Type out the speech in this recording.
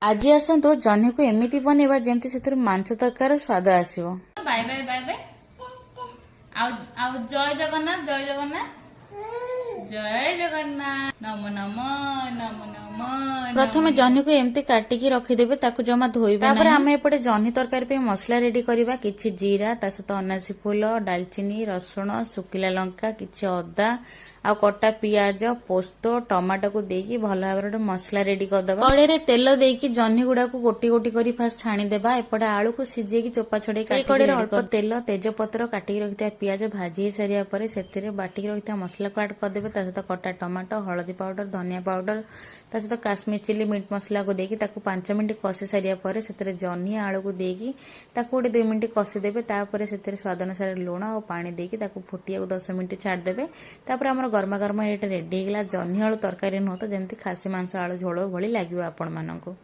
ଆଜି ଆସନ୍ତୁ ଜହ୍ନିକୁ ଏମିତି ବନେଇବା ଯେମିତି ସେଥିରୁ ମାଂସ ତରକାରୀର ସ୍ୱାଦ ଆସିବ। Bye bye bye bye. ଆଉ ଜୟ ଜଗନ୍ନାଥ, ଜୟ ଜଗନ୍ନାଥ, ଜୟ ଜଗନ୍ନାଥ। ନମ ନମ ନମ ନମ। ପ୍ରଥମେ ଜହ୍ନିକୁ ଏମିତି କାଟିକି ରଖିଦେବେ, ତାକୁ ଜମା ଧୋଇବେ ନାହିଁ। ତାପରେ ଆମେ ଏପଟେ ଜହ୍ନି ତରକାରୀ ପାଇଁ ମସଲା ରେଡି କରିବା। କିଛି ଜିରା, ତା ସହିତ ଅନାସୀ ଫୁଲ, ଡାଲଚିନି, ରସୁଣ, ଶୁଖିଲା ଲଙ୍କା, କିଛି ଅଦା ଆଉ କଟା ପିଆଜ, ପୋସ୍ତ, ଟମାଟୋକୁ ଦେଇକି ଭଲ ଭାବରେ ଗୋଟେ ମସଲା ରେଡି କରିଦବା। କଡେଇରେ ତେଲ ଦେଇକି ଜହ୍ନି ଗୁଡାକୁ ଗୋଟି ଗୋଟି କରି ଫାଷ୍ଟ ଛାଣିଦେବା। ଏପଟେ ଆଳୁକୁ ସିଝେଇକି ଚୋପା ଛଡେଇ କାଟିକି କଡେଇରେ ଅଳ୍ପ ତେଲ, ତେଜପତ୍ର, କାଟିକି ରଖିଥିବା ପିଆଜ ଭାଜି ହେଇସାରିବା ପରେ ସେଥିରେ ବାଟିକି ରଖିଥିବା ମସଲାକୁ ଆଡ୍ କରିଦେବେ। ତା ସହିତ କଟା ଟମାଟୋ, ହଳଦୀ ପାଉଡର, ଧନିଆ ପାଉଡର, ତା ସହିତ କାଶ୍ମୀର ଚିଲି ମିଟ୍ ମସଲାକୁ ଦେଇକି ତାକୁ 5 ମିନିଟ୍ କଷି ସାରିବା ପରେ ସେଥିରେ ଜହ୍ନି ଆଳୁକୁ ଦେଇକି ତାକୁ ଗୋଟେ 2 ମିନିଟ୍ କଷିଦେବେ। ତାପରେ ସେଥିରେ ସ୍ୱାଦ ଅନୁସାରେ ଲୁଣ ଆଉ ପାଣି ଦେଇକି ତାକୁ ଫୁଟିବାକୁ 10 ମିନିଟ୍ ଛାଡ଼ିଦେବେ। ତାପରେ ଆମର ଗରମା ଗରମ ଏଇଟା ରେଡି ହେଇଗଲା ଜହ୍ନି ଆଳୁ ତରକାରୀ। ନୁହଁ ତ ଯେମିତି ଖାସି ମାଂସ ଆଳୁ ଝୋଳ ଭଳି ଲାଗିବ ଆପଣମାନଙ୍କୁ।